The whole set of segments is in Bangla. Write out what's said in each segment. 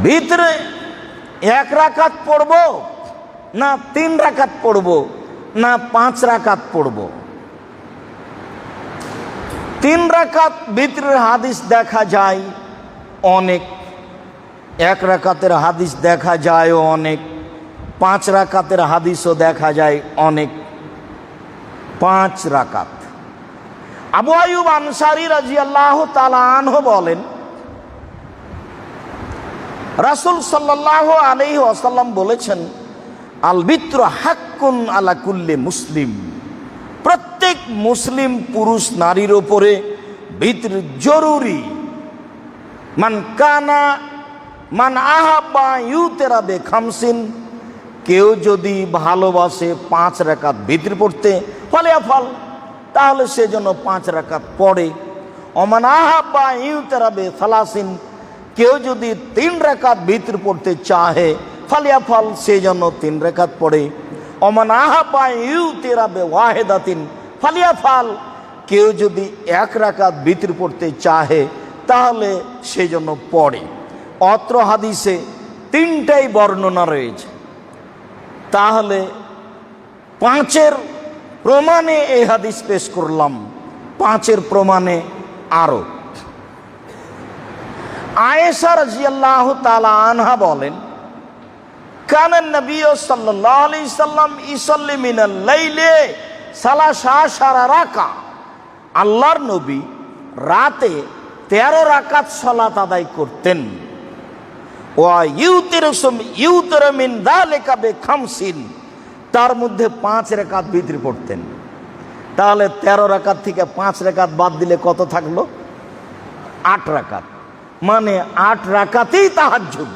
ভিতরে 1 রাকাত পড়ব না 3 রাকাত পড়ব না 5 রাকাত পড়ব? 3 রাকাত ভিতরের হাদিস দেখা যায় অনেক, 1 রাকাতের হাদিস দেখা যায় অনেক, 5 রাকাতের হাদিসও দেখা যায় অনেক। 5 রাকাত। আবু আইয়ুব আনসারী রাদিয়াল্লাহু তাআলা আনহু বলেন, রাসূল সাল্লাল্লাহু আলাইহি ওয়াসাল্লাম বলেছেন, আল বিত্র হাক্কুন আলা কুল্লি মুসলিম, প্রত্যেক মুসলিম পুরুষ নারীর উপরে বিত্র জরুরি। মান আহাব্বা ইউতেরা বে খামসিন, কেউ যদি ভালোবাসে 5 রাকাত বিত্র পড়তে, ফলে ফল, তাহলে সে যেন 5 রাকাত পড়ে। ওমান আহাব্বা ইউতেরা বে সালাসিন, কেউ যদি 3 রাকাত বিত্র পড়তে চাহে, ফালিয়া ফল, সে যেন 3 রাকাত পড়ে। ওমান আহাব্বা ইউতেরা বে ওয়াহিদাতিন ফালিয়া ফাল, কেউ যদি 1 রাকাত বিত্র পড়তে চাহে তাহলে সে যেন পড়ে। অত্র হাদিসে 3টাই বর্ণনা রয়েছে। তাহলে 5-এর প্রমাণে এই হাদিস পেশ করলাম, 5-এর প্রমাণে আরো। আয়েশা রাদিয়াল্লাহু তাআলা আনহা বলেন, কানান নবী সাল্লাল্লাহু আলাইহি সাল্লাম ইসাল্লি মিনাল লাইলি সালাসা রাকা, আল্লাহর নবী রাতে 13 রাকাত সালাত আদায় করতেন। ওয়া ইউতিরু মিন যালিকা বে খামসিন, তার মধ্যে 5 রাকাত বিতর পড়তেন। তাহলে 13 রাকাত থেকে 5 রাকাত বাদ দিলে কত থাকলো? 8 রাকাত। মানে 8 রাকাতেই তাহাজ্জুদ,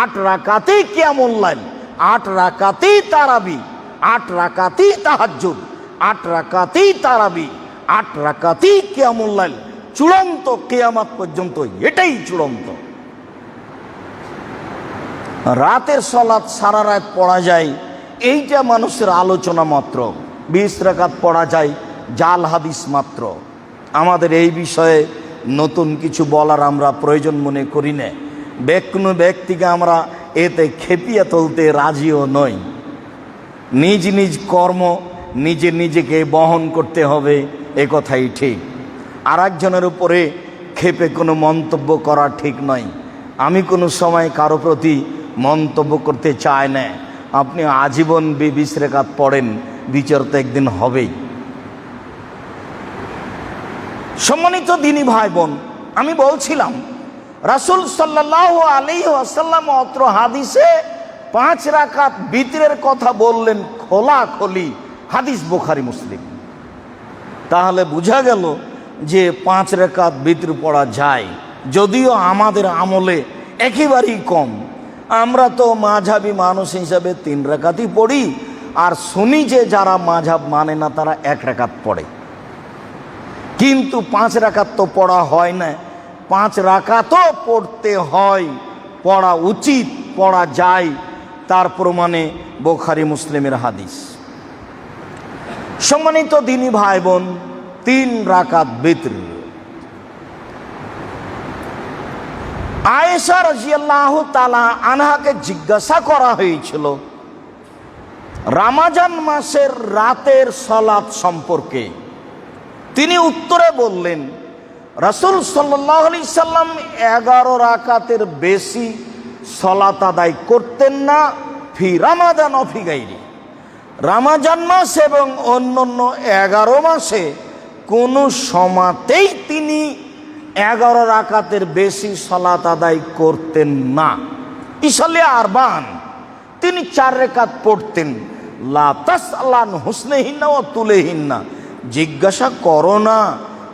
8 রাকাতেই কিয়ামুল লাইল, 8 রাকাতেই তারাবি, 8 রাকাতেই তাহাজ্জুদ, 8 রাকাতেই তারাবি, 8 রাকাতেই কিয়ামুল লাইল, চূড়ান্ত কিয়ামত পর্যন্ত এটাই চূড়ান্ত। রাতের সালাত সারা রাত পড়া যায়, এইটা মানুষের আলোচনা মাত্র। 20 রাকাত পড়া যায়, জাল হাদিস মাত্র। আমাদের এই বিষয়ে নতুন কিছু বলার আমরা প্রয়োজন মনে করি না। কোনো ব্যক্তিকে আমরা এতে খেপিয়ে তুলতে রাজিও নই। নিজ নিজ কর্ম নিজে নিজেকে বহন করতে হবে, এ কথাই ঠিক। আর একজনের উপরে খেপে কোনো মন্তব্য করা ঠিক নয়। আমি কোনো সময় কারো প্রতি মন্তব্য করতে চাই না। আপনি আজীবন 20 রাকাত পড়েন, বিচার তো একদিন হবেই। সম্মানিত দিনী ভাই বোন, আমি বলছিলাম রাসূল সাল্লাল্লাহু আলাইহি ওয়াসাল্লাম অত্র হাদিসে 5 রাকাত বিতরের কথা বললেন খোলাখুলি, হাদিস বুখারী মুসলিম। তাহলে বোঝা গেল যে 5 রাকাত বিতর পড়া যায়, যদিও আমাদের আমলে একেবারেই কম। আমরা তো মাঝহাবি মানুষ হিসাবে 3 রাকাতই পড়ি, আর শুনি যে যারা মাঝহাব মানে না তারা 1 রাকাত পড়ে। কিন্তু 5 রাকাত তো পড়া হয় না, 5 রাকাতও পড়তে হয়, পড়া উচিত, পড়া যায়। তার প্রমাণে বুখারী মুসলিমের হাদিস। সম্মানিত দিনী ভাই বোন, 3 রাকাত বিতর। আয়েশা রাদিয়াল্লাহু তাআলা আনহাকে জিজ্ঞাসা করা হয়েছিল রমজান মাসের রাতের সালাত সম্পর্কে। তিনি উত্তরে বললেন, রাসূল সাল্লাল্লাহু আলাইহি সাল্লাম 11 রাকাতের বেশি সালাত আদায় করতেন না, ফি রমাদান ও ফি গায়রি, রমজান মাস এবং অন্যান্য 11 মাসে কোনো সময়তেই তিনি 11 রাকাতের বেশি সালাত আদায় করতেন না। ইসাল্লি আরবান, তিনি 4 রাকাত পড়তেন। লা তাসআলান হুসনিহিন্না ওয়া তুলিহিন্না, জিজ্ঞাসা করো না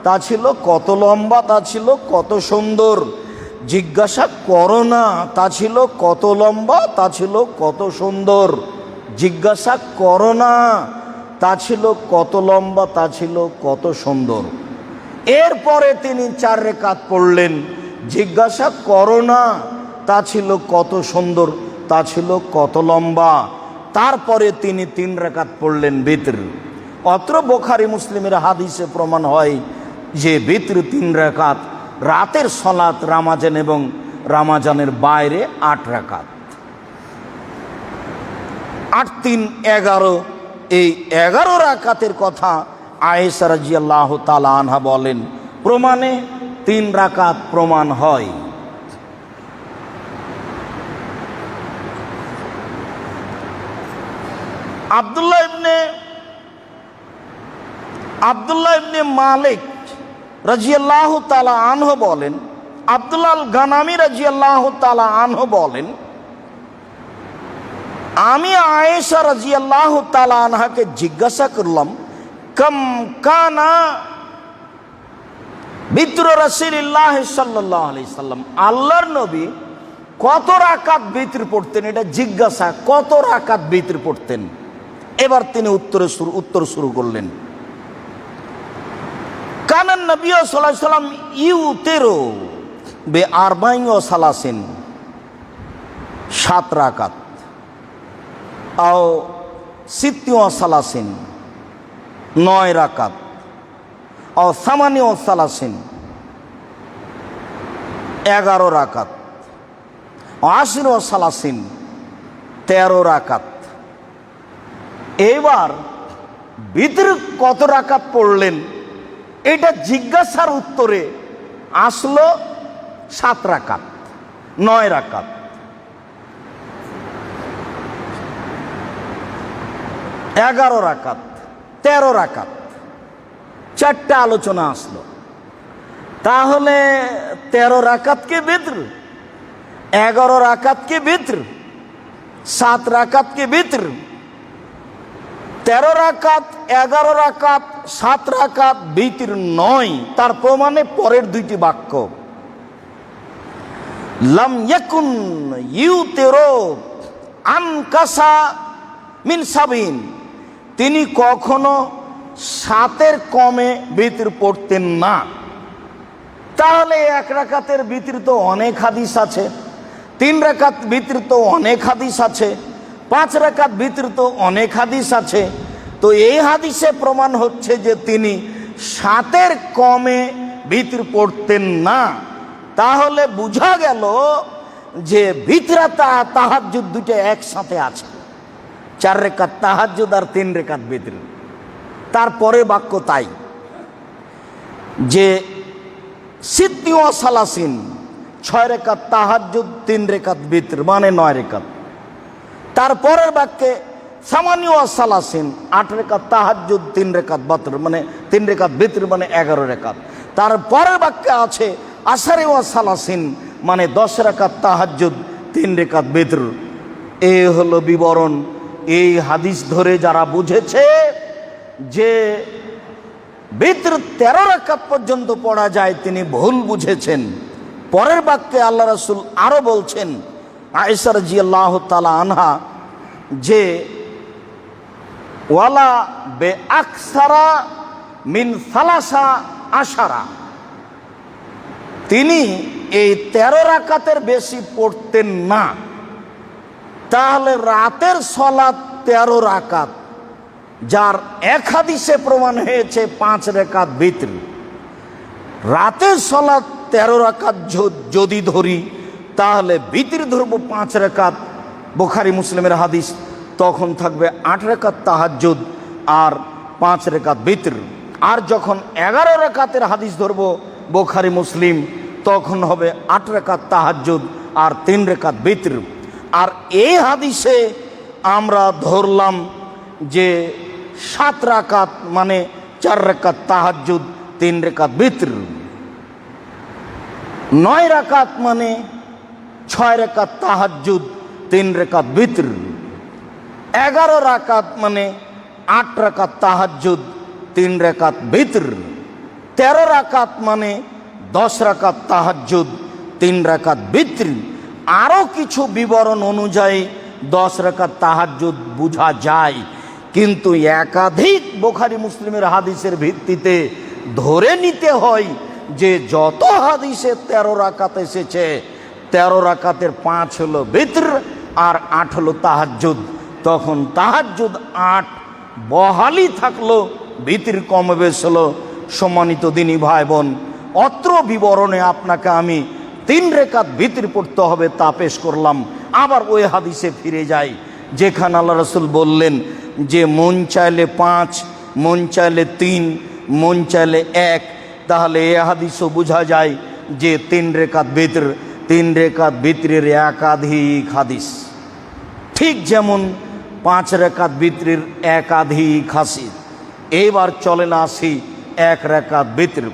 তা ছিল কত লম্বা, তা ছিল কত সুন্দর। জিজ্ঞাসা করো না তা ছিল কত লম্বা, তা ছিল কত সুন্দর। জিজ্ঞাসা করো না তা ছিল কত লম্বা, তা ছিল কত সুন্দর। এরপরে তিনি 4 রাকাত পড়লেন। জিজ্ঞাসা করো না তা ছিল কত সুন্দর, তা ছিল কত লম্বা। তারপরে তিনি 3 রাকাত পড়লেন বিতর। অত্র বুখারী মুসলিমের হাদিসে প্রমাণ হয় যে বিতর 3 রাকাত রাতের সালাত রমজান এবং রামাজানের বাইরে 8 রাকাত। 8 3 11, এই 11 রাকাতের কথা আয়েশা রাদিয়াল্লাহু তাআলা আনহা বলেন, প্রমাণে 3 রাকাত প্রমাণ হয়। আব্দুল্লাহ ইবনে মালিক রাদিয়াল্লাহু তাআলা আনহু বলেন, আব্দুল্লাহ আল গানামি রাদিয়াল্লাহু তাআলা আনহু বলেন, আমি আয়েশা রাদিয়াল্লাহু তাআলা আনহাকে জিজ্ঞাসা করলাম, কাম কানা বিত্র রাসূলুল্লাহ সাল্লাল্লাহু আলাইহি সাল্লাম, আল্লাহর নবী কত রাকাত বিতর পড়তেন? এটা জিজ্ঞাসা, কত রাকাত বিতর পড়তেন? এবার তিনি উত্তর শুরু করলেন, কানান নবী সাল্লাল্লাহু আলাইহি সাল্লাম ইউতিরু বে আরবাইন ওয়া সালাসিন, 7 রাকাত, আও সিত্তি ওয়া সালাসিন, 9 রাকাত, আও সামানি ওয়া সালাসিন, 11 রাকাত, আশির ওয়া সালাসিন, 13 রাকাত। এবার বিতর কত রাকাত পড়লেন এটা জিজ্ঞাসার উত্তরে আসলো 7 রাকাত, 9 রাকাত। 11 রাকাত, 13 রাকাত, 4টা আলোচনা আসলো। তাহলে 13 রাকাতকে বিতর, 11 রাকাতকে বিতর, 7 রাকাতকে বিতর, 13 রাকাত, 11 রাকাত, 7 রাকাত বিতর নয়। তার প্রমাণে পরের 2টি বাক্য, লাম ইয়াকুন ইউতিরু আনকাসা মিন সাবিন, তিনি কখনো 7-এর কমে বিতর পড়তেন না। তাহলে 1 রাকাতের বিতর তো অনেক হাদিস আছে, 3 রাকাত বিতর তো অনেক হাদিস আছে, 5 রাকাত বিতর তো অনেক হাদিস আছে। তো এই হাদিসে প্রমাণ হচ্ছে যে তিনি 7-এর কমে বিতর পড়তেন না। তাহলে বোঝা গেল যে বিতরাতা তাহাজ্জুদ দুটো একসাথে আছে, 4 রাকাত তাহাজ্জুদ আর 3 রাকাত বিতর। তারপরে বাক্য তাই যে সিত্তি ওয়া সালাসিন, 6 রাকাত তাহাজ্জুদ, 3 রাকাত বিতর, মানে 9 রাকাত। তারপরের বাক্যে সামানি ওয়া সালাসিন, 8 রাকাত তাহাজ্জুদ, 3 রাকাত বিতর, মানে 3 রাকাত বিতর, মানে 11 রাকাত। তারপরের বাক্যে আছে আশারি ওয়া সালাসিন, মানে 10 রাকাত তাহাজ্জুদ, 3 রাকাত বিতর। এই হলো বিবরণ। এই হাদিস ধরে যারা বুঝেছে যে বিতর 13 রাকাত পর্যন্ত পড়া যায়, তিনি ভুল বুঝেছেন। পরের বাক্যে আল্লাহ রাসূল আরো বলছেন, আয়েশা রাদিয়াল্লাহু তাআলা আনহা, যে ওয়ালা বে আকসারা মিন সালাসা আশারা, তিনি এই 13 রাকাতের বেশি পড়তেন না। তাহলে রাতের সালাত 13 রাকাত, যার এক হাদিসে প্রমাণ হয়েছে 5 রাকাত বিতর। রাতের সালাত 13 রাকাত যদি ধরি, তাহলে বিতর ধরবো 5 রাকাত, বুখারী মুসলিমের হাদিস, তখন থাকবে 8 রাকাত তাহাজ্জুদ আর 5 রাকাত বিতর। আর যখন 11 রাকাতের হাদিস ধরবো বুখারী মুসলিম, তখন হবে 8 রাকাত তাহাজ্জুদ আর 3 রাকাত বিতর। আর এই হাদিসে আমরা ধরলাম যে 7 রাকাত, মানে 4 রাকাত তাহাজ্জুদ, 3 রাকাত বিতর। 9 রাকাত মানে 6 রাকাত তাহাজ্জুদ, 3 রাকাত বিতর। 11 রাকাত মানে 8 রাকাত তাহাজ্জুদ, 3 রাকাত বিতর। 13 রাকাত মানে 10 রাকাত তাহাজ্জুদ, 3 রাকাত বিতর। আরও কিছু বিবরণ অনুযায়ী 10 রাকাত তাহাজ্জুদ বোঝা যায়, কিন্তু একাধিক বুখারী মুসলিমের হাদিসের ভিত্তিতে ধরে নিতে হয় যে যত হাদিসে 13 রাকাত এসেছে, 13 রাকাতের 5 হলো বিতর আর 8 হলো তাহাজ্জুদ। তখন তাহাজ্জুদ 8 বহালি থাকলো, বিতর কমবে হলো। সম্মানিত দিনী ভাই বোন, অত্র বিবরণে আপনাকে আমি 3 রেকাত ভিতর পড়তে হবে তা পেশ করলাম। আবার ওই হাদিসে ফিরে যাই যেখানে আল্লাহ রাসূল বললেন যে মন চাইলে 5, মন চাইলে 3, মন চাইলে 1। তাহলে এ হাদিসও বোঝা যায় যে 3 রেকাত ভিতর, 3 রেকাত ভিতরের একাধিক হাদিস। ঠিক যেমন 5 রেকাত ভিতরের একাধিক হাদিস। এবার চলেন আসি 1 রেকাত ভিতর।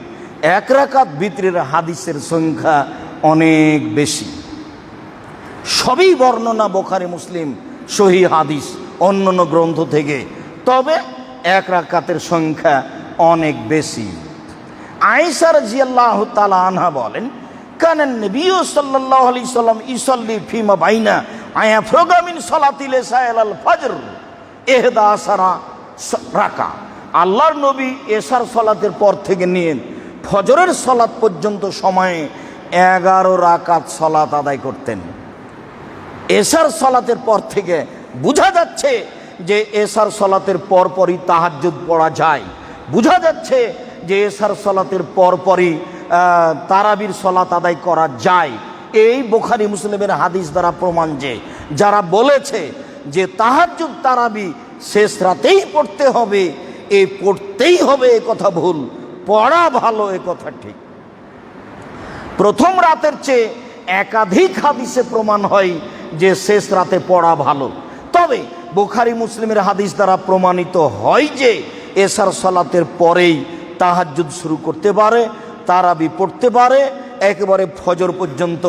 1 রেকাত ভিতরের হাদিসের সংখ্যা অনেক বেশি, সবই বর্ণনা বুখারী মুসলিম সহিহ হাদিস অন্যান্য গ্রন্থ থেকে। তবে 1 রাকাতের সংখ্যা অনেক বেশি। আয়েশা রাদিয়াল্লাহু তাআলা আনহা বলেন, কানান নবী সাল্লাল্লাহু আলাইহি সাল্লাম ইসাল্লি ফিমা বাইনা আয়াফরুগা মিন সালাতিল ইশা ইলাল ফজর 11 রাকা। আল্লাহর নবী এশার সালাতের পর থেকে নিয়ে ফজরের সালাত পর্যন্ত সময়ে 11 রাকাত সালাত আদায় করতেন। এশার সালাতের পর থেকে বোঝা যাচ্ছে যে এশার সালাতের পরপরই তাহাজ্জুদ পড়া যায়। বোঝা যাচ্ছে যে এশার সালাতের পরপরই তারাবির সালাত আদায় করা যায়। এই বুখারী মুসলিমের হাদিস দ্বারা প্রমাণ যে যারা বলেছে যে তাহাজ্জুদ তারাবি শেষ রাতেই পড়তে হবে, এই পড়তেই হবে এ কথা ভুল, পড়া ভালো এ কথা ঠিক। প্রথম রাতের চেয়ে একাধিক হাদিসে প্রমাণ হয় যে শেষ রাতে পড়া ভালো। তবে বুখারী মুসলিমের হাদিস দ্বারা প্রমাণিত হয় যে এশার সালাতের পরেই তাহাজ্জুদ শুরু করতে পারে, তারাবি পড়তে পারে, একেবারে ফজর পর্যন্ত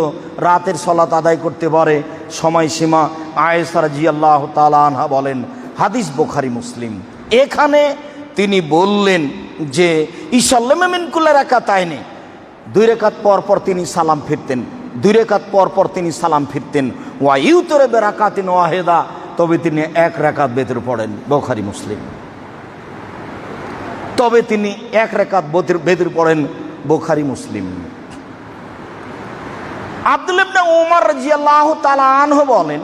রাতের সালাত আদায় করতে পারে। সময়সীমা আয়েশা রাদিয়াল্লাহু তাআলা আনহা বলেন, হাদিস বুখারী মুসলিম। এখানে তিনি বললেন যে ইসাল্লামু মিন কুল্লি রাকাতাইনি, 2 রাকাত পর পর তিনি সালাম ফিরতেন, 2 রাকাত পর পর তিনি সালাম ফিরতেন। ওয়া ইউতরে বিরাকাতিন ওয়াহিদা, তবে তিনি 1 রাকাত বেতর পড়েন, বুখারী মুসলিম। তবে তিনি 1 রাকাত বেতর পড়েন, বুখারী মুসলিম। আব্দুল্লাহ ইবনে উমর রাদিয়াল্লাহু তাআলা আনহু বলেন,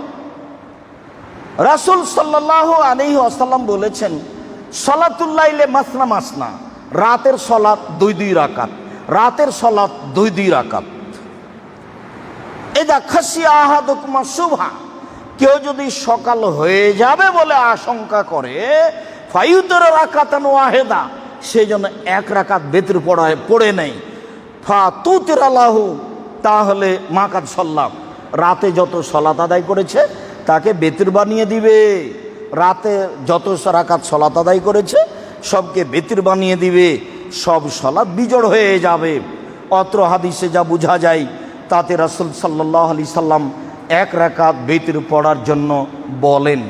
রাসূল সাল্লাল্লাহু আলাইহি ওয়াসাল্লাম বলেছেন, সালাতুল লাইলে মাসনা মাসনা, রাতের সালাত 2 রাকাত, রাতের সালাত 2 রাকাত। ইদা খাশিয়া আহাদুকুম সুবহা, কেউ যদি সকাল হয়ে যাবে বলে আশঙ্কা করে, ফায়ুতর রাকাতান ওয়াহিদা, সেজন্য 1 রাকাত বেতর পড়ে নেই। ফাতুতিরালাহু, তাহলে মাকাদ সাল্লাম, রাতে যত সালাত আদায় করেছে তাকে বেতর বানিয়ে দিবে। রাতে যত রাকাত সালাত আদায় করেছে সবকে বেতর বানিয়ে দিবে, সব সালাত বিজড় হয়ে যাবে। অত্র হাদিসে যা বোঝা যায় তাতে রাসূল সাল্লাল্লাহু আলাইহি সাল্লাম 1 রাকাত বেতর পড়ার জন্য বলেন।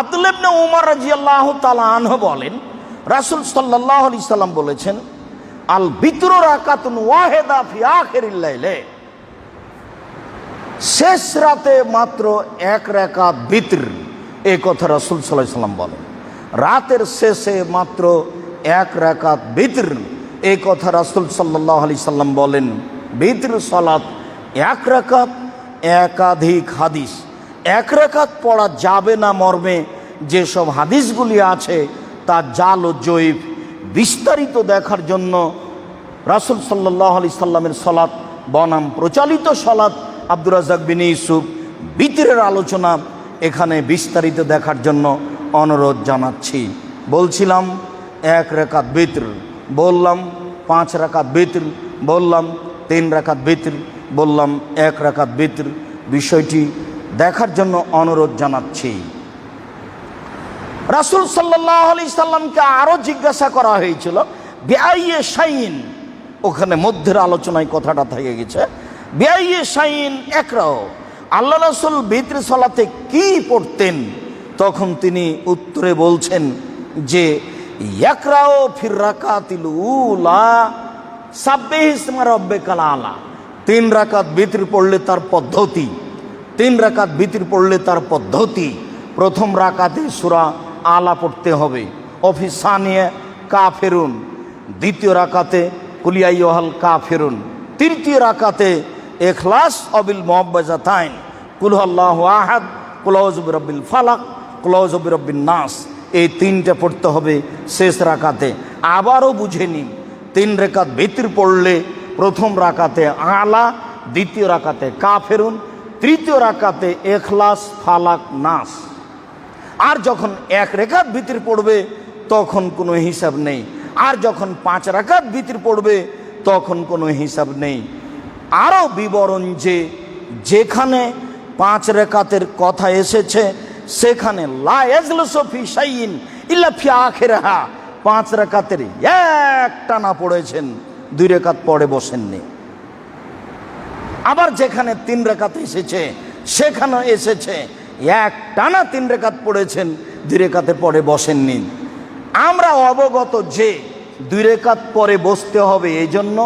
আব্দুল্লাহ ইবনে উমর রাদিয়াল্লাহু তাআলা আনহু বলেন, রাসূল সাল্লাল্লাহু আলাইহি সাল্লাম বলেছেন, আল বিতরু রাকাতুন ওয়াহিদা ফি আখিরিল লাইলে, শেষ রাতে মাত্র 1 রাকাত বিতর, এই কথা রাসূল সাল্লাল্লাহু আলাইহি সাল্লাম বলেন। রাতের শেষে মাত্র 1 রাকাত বিতর, এই কথা রাসূল সাল্লাল্লাহু আলাইহি সাল্লাম বলেন। বিতর সালাত 1 রাকাত, একাধিক হাদিস। 1 রাকাত পড়া যাবে না মর্মে যেসব হাদিসগুলি আছে তা জাল ও জয়ীফ। বিস্তারিত দেখার জন্য রাসূল সাল্লাল্লাহু আলাইহি সাল্লামের সালাত বনাম প্রচলিত সালাত আব্দুর রাজ্জাক বিন ইউসুফ বিতরের আলোচনা এখানে বিস্তারিত দেখার জন্য অনুরোধ জানাচ্ছি। বলছিলাম 1 রাকাত বিতর, বললাম 5 রাকাত বিতর, বললাম 3 রাকাত বিতর, বললাম 1 রাকাত বিতর। বিষয়টি দেখার জন্য অনুরোধ জানাচ্ছি। রাসূল সাল্লাল্লাহু আলাইহি সাল্লামকে আরো জিজ্ঞাসা করা হয়েছিল বিআইয়ি শাইইন, ওখানে মধ্যের আলোচনায় কথাটা থেকে গেছে, বিআইয়ি শাইইন ইকরাউ, আল্লাহ রাসূল বিতর সালাতে কি পড়তেন? তখন তিনি উত্তরে বলছেন যে ইকরাউ ফির রাকাতিল উলা সাব্বিহ ইসমা রাব্বিকাল আলা। 3 রাকাত বিতর পড়লে তার পদ্ধতি, 3 রাকাত বিতর পড়লে তার পদ্ধতি, প্রথম রাকাতে সূরা আলা পড়তে হবে, অফিসানিয়ে কাফিরুন, দ্বিতীয় রাকাতে কুল ইয়া আইয়ুহাল কাফিরুন, তৃতীয় রাকাতে ইখলাস অবিল মুআব্বাজাতাইন, কুল হুয়াল্লাহু আহাদ, কুল আউযু বিরাব্বিল ফালাক, কুল আউযু বিরাব্বিন নাস। এই 3টা পড়তে হবে শেষ রাকাতে। আবারও বুঝে নিন, 3 রাকাত বিতর পড়লে প্রথম রাকাতে আলা, দ্বিতীয় রাকাতে কাফেরুন, তৃতীয় রাকাতে এখলাস, ফালাক, নাস। আর যখন এক রাকাত ভিতর পড়বে তখন কোনো হিসাব নেই, আর যখন 5 রাকাত ভিতর পড়বে তখন কোনো হিসাব নেই। আরও বিবরণ যে যেখানে 5 রাকাতের কথা এসেছে সেখানে লা ইয়াজলিসু ফি শাইইন ইল্লা ফি আখিরিহা, 5 রাকাতের একটানা পড়েছেন, 2 রাকাত পরে বসেননি। আবার যেখানে 3 রাকাত এসেছে সেখানে এসেছে একটানা 3 রাকাত পড়েছেন, 2 রাকাতের পরে বসেননি। আমরা অবগত যে 2 রাকাত পরে বসতে হবে, এই জন্য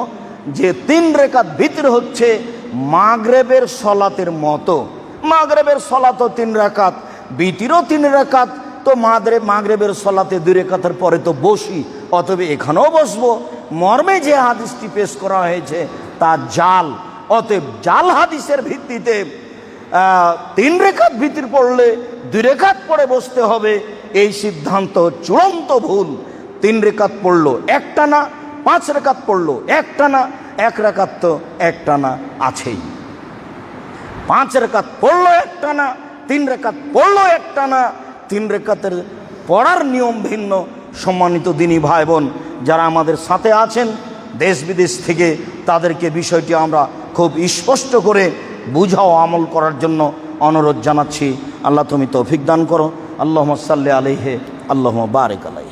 যে 3 রাকাত ভিতর হচ্ছে মাগরিবের সলাতের মতো। মাগরিবের সলাতও 3 রাকাত, বিতিরও 3 রাকাত, তো মাগরিবের সলাতে 2 রাকাতের পরে তো বসি, অতএব এখানেও বসবো। মর্মে যে হাদিসটি পেশ করা হয়েছে তা জাল, অতএব জাল হাদিসের ভিত্তিতে 3 রাকাত ভিতর পড়লে 2 রাকাত পরে বসতে হবে, এই সিদ্ধান্ত চূড়ান্ত ভুল। 3 রাকাত পড়লো একটানা, 5 রাকাত পড়লো একটানা, 1 রাকাত তো একটানা আছেই। 5 রাকাত পড়লো একটানা, 3 রাকাত পড়লো একটানা, 3 রাকাতের পড়ার নিয়ম ভিন্ন। সম্মানিত দিনী ভাই বোন যারা আমাদের সাথে আছেন দেশ বিদেশ থেকে, তাদেরকে বিষয়টি আমরা খুব স্পষ্ট করে বুঝাও আমল করার জন্য অনুরোধ জানাচ্ছি। আল্লাহ তুমি তৌফিক দান করো। আল্লাহুম্মা সাল্লি আলাইহি, আল্লাহুম্মা বারিক আলাইহি।